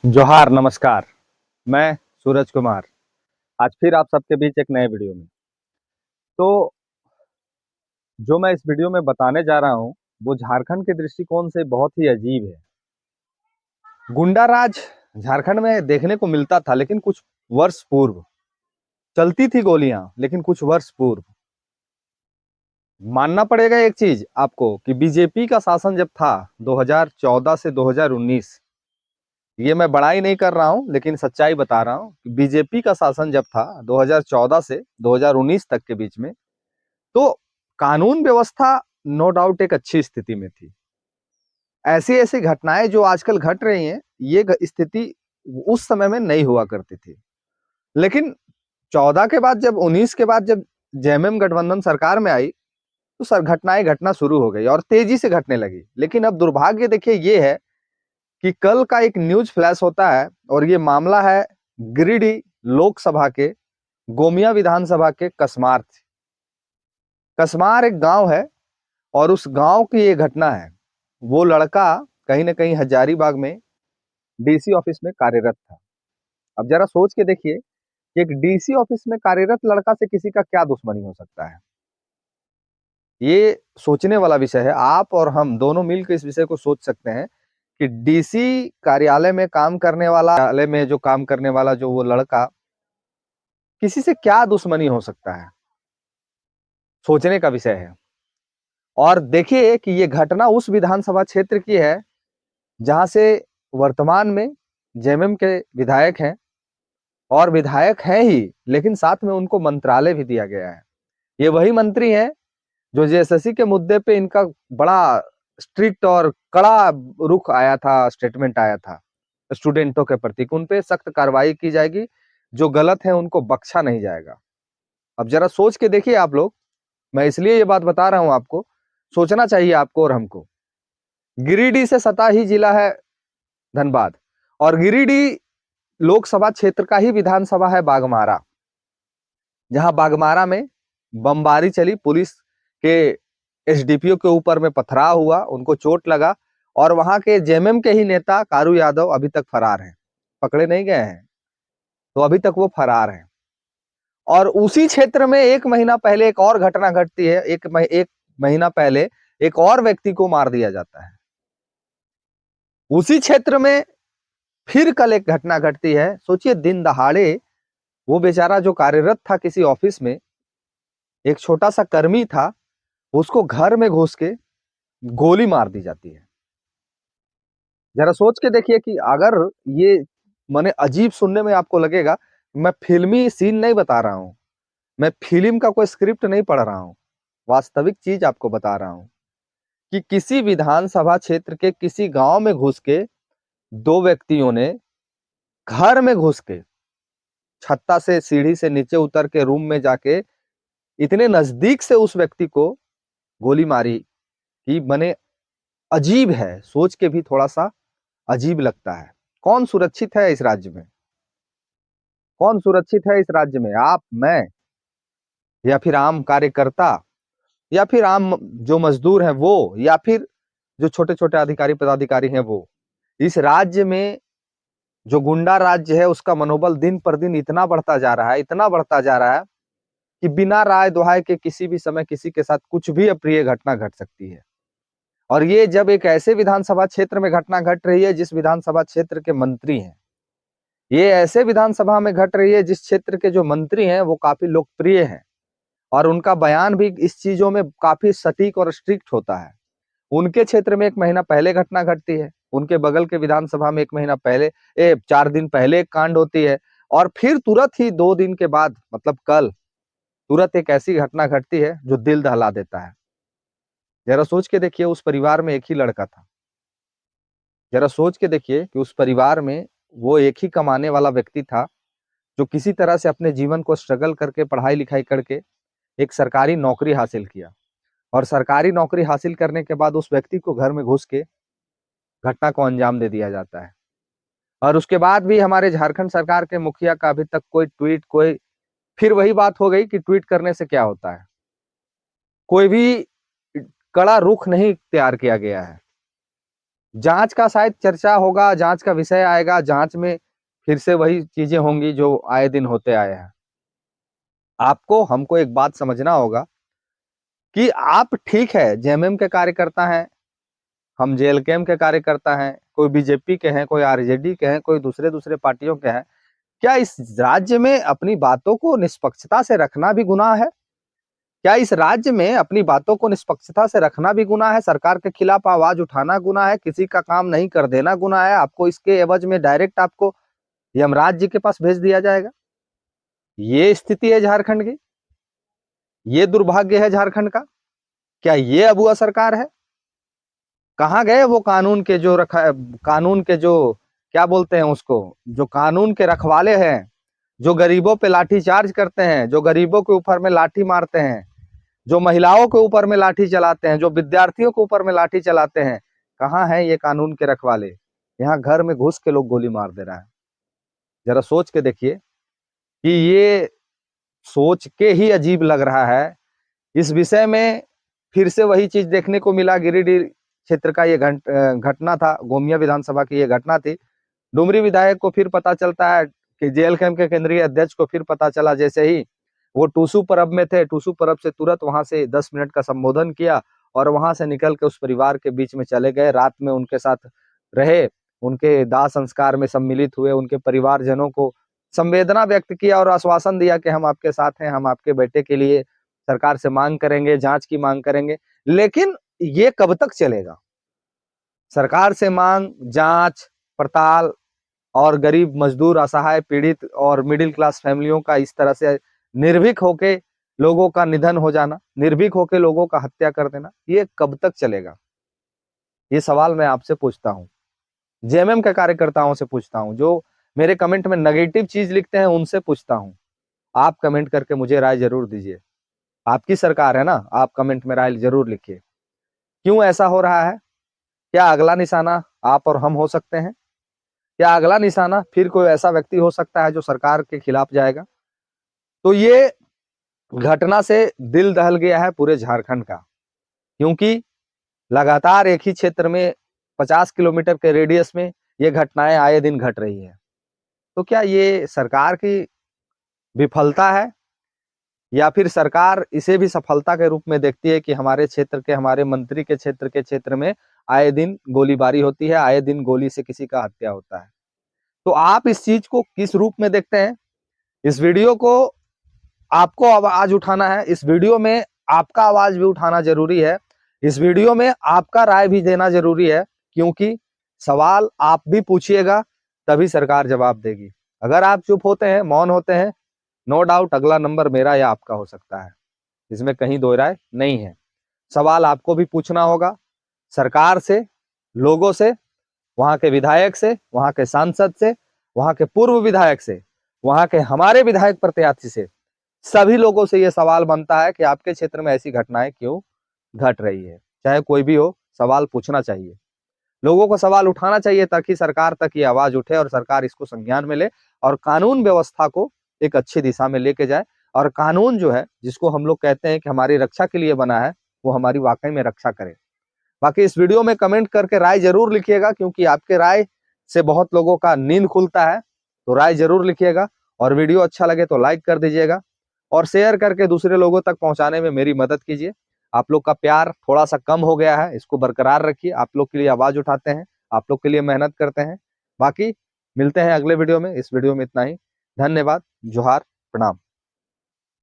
जोहार नमस्कार। मैं सूरज कुमार आज फिर आप सबके बीच एक नए वीडियो में। तो जो मैं इस वीडियो में बताने जा रहा हूँ वो झारखंड के दृष्टिकोण से बहुत ही अजीब है। गुंडा राज झारखंड में देखने को मिलता था, लेकिन कुछ वर्ष पूर्व चलती थी गोलियां, लेकिन कुछ वर्ष पूर्व मानना पड़ेगा एक चीज आपको कि बीजेपी का शासन जब था 2014 से 2019, ये मैं बड़ाई नहीं कर रहा हूं लेकिन सच्चाई बता रहा हूं कि बीजेपी का शासन जब था 2014 से 2019 तक के बीच में, तो कानून व्यवस्था नो डाउट एक अच्छी स्थिति में थी। ऐसी ऐसी घटनाएं जो आजकल घट रही हैं, ये स्थिति उस समय में नहीं हुआ करती थी। लेकिन 14 के बाद जब 19 के बाद जब जेएमएम गठबंधन सरकार में आई, तो सर घटनाएं घटना शुरू हो गई और तेजी से घटने लगी। लेकिन अब दुर्भाग्य देखिए ये है कि कल का एक न्यूज फ्लैश होता है और ये मामला है गिरिडीह लोकसभा के गोमिया विधानसभा के कसमार। कसमार एक गांव है और उस गांव की ये घटना है। वो लड़का कहीं ना कहीं हजारीबाग में डीसी ऑफिस में कार्यरत था। अब जरा सोच के देखिए कि एक डीसी ऑफिस में कार्यरत लड़का से किसी का क्या दुश्मनी हो सकता है। ये सोचने वाला विषय है। आप और हम दोनों मिलकर इस विषय को सोच सकते हैं कि डीसी कार्यालय में काम करने वाला, कार्यालय में जो काम करने वाला जो वो लड़का, किसी से क्या दुश्मनी हो सकता है, सोचने का विषय है। और देखिए कि ये घटना उस विधानसभा क्षेत्र की है जहां से वर्तमान में जेएमएम के विधायक हैं, और विधायक हैं ही लेकिन साथ में उनको मंत्रालय भी दिया गया है। ये वही मंत्री हैं जो जेएसएससी के मुद्दे पे इनका बड़ा स्ट्रिक्ट और कड़ा रुख आया था, स्टेटमेंट आया था स्टूडेंटों के प्रति, उन पे सख्त कार्रवाई की जाएगी, जो गलत है उनको बख्शा नहीं जाएगा। अब जरा सोच के देखिए आप लोग, मैं इसलिए ये बात बता रहा हूं आपको, सोचना चाहिए आपको और हमको। गिरिडीह से सटा ही जिला है धनबाद, और गिरिडीह लोकसभा क्षेत्र का ही विधानसभा है बागमारा, जहां बागमारा में बमबारी चली, पुलिस के एसडीपीओ के ऊपर में पथराव हुआ, उनको चोट लगा, और वहां के जेएमएम के ही नेता कारू यादव अभी तक फरार हैं, पकड़े नहीं गए हैं, तो अभी तक वो फरार हैं। और उसी क्षेत्र में एक महीना पहले एक और घटना घटती है। एक महीना पहले एक और व्यक्ति को मार दिया जाता है। उसी क्षेत्र में फिर कल एक घटना घटती है। सोचिए, दिन दहाड़े वो बेचारा जो कार्यरत था किसी ऑफिस में, एक छोटा सा कर्मी था, उसको घर में घुस के गोली मार दी जाती है। जरा सोच के देखिए कि अगर ये माने अजीब सुनने में आपको लगेगा, मैं फिल्मी सीन नहीं बता रहा हूं, मैं फिल्म का कोई स्क्रिप्ट नहीं पढ़ रहा हूं, वास्तविक चीज आपको बता रहा हूं कि किसी विधानसभा क्षेत्र के किसी गांव में घुस के दो व्यक्तियों ने घर में घुस के छत्ता से सीढ़ी से नीचे उतर के रूम में जाके इतने नजदीक से उस व्यक्ति को गोली मारी कि मने अजीब है, सोच के भी थोड़ा सा अजीब लगता है। कौन सुरक्षित है इस राज्य में? कौन सुरक्षित है इस राज्य में? आप, मैं, या फिर आम कार्यकर्ता, या फिर आम जो मजदूर हैं वो, या फिर जो छोटे छोटे अधिकारी पदाधिकारी हैं वो? इस राज्य में जो गुंडा राज्य है उसका मनोबल दिन पर दिन इतना बढ़ता जा रहा है, इतना बढ़ता जा रहा है कि बिना राय दुहाई के किसी भी समय किसी के साथ कुछ भी अप्रिय घटना घट सकती है। और ये जब एक ऐसे विधानसभा क्षेत्र में घटना घट रही है जिस विधानसभा क्षेत्र के मंत्री हैं, ये ऐसे विधानसभा में घट रही है जिस क्षेत्र के जो मंत्री हैं वो काफी लोकप्रिय हैं, और उनका बयान भी इस चीजों में काफी सटीक और स्ट्रिक्ट होता है। उनके क्षेत्र में एक महीना पहले घटना घटती है, उनके बगल के विधानसभा में एक महीना पहले 4 दिन पहले एक कांड होती है, और फिर तुरंत ही 2 दिन के बाद मतलब कल तुरंत एक ऐसी घटना घटती है जो दिल दहला देता है। जरा सोच के देखिए, उस परिवार में एक ही लड़का था। जरा सोच के देखिए कि उस परिवार में वो एक ही कमाने वाला व्यक्ति था जो किसी तरह से अपने जीवन को स्ट्रगल करके पढ़ाई लिखाई करके एक सरकारी नौकरी हासिल किया, और सरकारी नौकरी हासिल करने के बाद उस व्यक्ति को घर में घुस के घटना को अंजाम दे दिया जाता है। और उसके बाद भी हमारे झारखंड सरकार के मुखिया का अभी तक कोई ट्वीट, कोई, फिर वही बात हो गई कि ट्वीट करने से क्या होता है, कोई भी कड़ा रुख नहीं तैयार किया गया है। जांच का शायद चर्चा होगा, जांच का विषय आएगा, जांच में फिर से वही चीजें होंगी जो आए दिन होते आए हैं। आपको हमको एक बात समझना होगा कि आप ठीक है जेएमएम के कार्यकर्ता हैं, हम जेएलकेएम के कार्यकर्ता हैं, कोई बीजेपी के हैं, कोई आरजेडी के हैं, कोई दूसरे दूसरे पार्टियों के हैं। क्या इस राज्य में अपनी बातों को निष्पक्षता से रखना भी गुनाह है? क्या इस राज्य में अपनी बातों को निष्पक्षता से रखना भी गुनाह है? सरकार के खिलाफ आवाज उठाना गुनाह है? किसी का काम नहीं कर देना गुनाह है? आपको इसके एवज में डायरेक्ट आपको यमराज जी के पास भेज दिया जाएगा। ये स्थिति है झारखंड की, ये दुर्भाग्य है झारखंड का। क्या ये अबुआ सरकार है? कहाँ गए वो कानून के जो कानून के जो क्या बोलते हैं उसको, जो कानून के रखवाले हैं, जो गरीबों पे लाठी चार्ज करते हैं, जो गरीबों के ऊपर में लाठी मारते हैं, जो महिलाओं के ऊपर में लाठी चलाते हैं, जो विद्यार्थियों के ऊपर में लाठी चलाते हैं? कहाँ है ये कानून के रखवाले? यहाँ घर में घुस के लोग गोली मार दे रहा है। जरा सोच के देखिए कि ये सोच के ही अजीब लग रहा है। इस विषय में फिर से वही चीज देखने को मिला। गिरिडीह क्षेत्र का ये घटना था, गोमिया विधानसभा की ये घटना थी। डुमरी विधायक को फिर पता चलता है कि जेएलकेएम के केंद्रीय अध्यक्ष को फिर पता चला, जैसे ही वो टूसू परब में थे, टूसू परब से तुरंत वहां से 10 मिनट का संबोधन किया और वहां से निकल के उस परिवार के बीच में चले गए, रात में उनके साथ रहे, उनके दाह संस्कार में सम्मिलित हुए, उनके परिवारजनों को संवेदना व्यक्त किया और आश्वासन दिया कि हम आपके साथ हैं, हम आपके बेटे के लिए सरकार से मांग करेंगे, जांच की मांग करेंगे। लेकिन ये कब तक चलेगा? सरकार से मांग, जांच पड़ताल और गरीब मजदूर, असहाय, पीड़ित और मिडिल क्लास फैमिलियों का इस तरह से निर्भीक होके लोगों का निधन हो जाना, निर्भीक होके लोगों का हत्या कर देना, ये कब तक चलेगा? ये सवाल मैं आपसे पूछता हूँ, जेएमएम के कार्यकर्ताओं से पूछता हूँ, जो मेरे कमेंट में नेगेटिव चीज लिखते हैं उनसे पूछता हूँ। आप कमेंट करके मुझे राय जरूर दीजिए। आपकी सरकार है ना, आप कमेंट में राय जरूर लिखिए। क्यों ऐसा हो रहा है? क्या अगला निशाना आप और हम हो सकते हैं? क्या अगला निशाना फिर कोई ऐसा व्यक्ति हो सकता है जो सरकार के खिलाफ जाएगा? तो ये घटना से दिल दहल गया है पूरे झारखंड का, क्योंकि लगातार एक ही क्षेत्र में 50 किलोमीटर के रेडियस में ये घटनाएं आए दिन घट रही है। तो क्या ये सरकार की विफलता है या फिर सरकार इसे भी सफलता के रूप में देखती है कि हमारे क्षेत्र के, हमारे मंत्री के क्षेत्र में आए दिन गोलीबारी होती है, आए दिन गोली से किसी का हत्या होता है? तो आप इस चीज को किस रूप में देखते हैं? इस वीडियो को आपको आवाज उठाना है, इस वीडियो में आपका आवाज भी उठाना जरूरी है, इस वीडियो में आपका राय भी देना जरूरी है, क्योंकि सवाल आप भी पूछिएगा तभी सरकार जवाब देगी। अगर आप चुप होते हैं, मौन होते हैं, नो डाउट अगला नंबर मेरा या आपका हो सकता है, इसमें कहीं दो राय नहीं है। सवाल आपको भी पूछना होगा सरकार से, लोगों से, वहां के विधायक से, वहां के सांसद से, वहां के पूर्व विधायक से, वहां के हमारे विधायक प्रत्याशी से, सभी लोगों से यह सवाल बनता है कि आपके क्षेत्र में ऐसी घटनाएं क्यों घट रही है। चाहे कोई भी हो, सवाल पूछना चाहिए, लोगों को सवाल उठाना चाहिए, ताकि सरकार तक ये आवाज उठे और सरकार इसको संज्ञान में ले और कानून व्यवस्था को एक अच्छी दिशा में लेके जाए। और कानून जो है, जिसको हम लोग कहते हैं कि हमारी रक्षा के लिए बना है, वो हमारी वाकई में रक्षा करे। बाकी इस वीडियो में कमेंट करके राय जरूर लिखिएगा, क्योंकि आपके राय से बहुत लोगों का नींद खुलता है। तो राय जरूर लिखिएगा और वीडियो अच्छा लगे तो लाइक कर दीजिएगा और शेयर करके दूसरे लोगों तक पहुंचाने में मेरी मदद कीजिए। आप लोग का प्यार थोड़ा सा कम हो गया है, इसको बरकरार रखिए। आप लोग के लिए आवाज उठाते हैं, आप लोग के लिए मेहनत करते हैं। बाकी मिलते हैं अगले वीडियो में। इस वीडियो में इतना ही। धन्यवाद, जोहार, प्रणाम।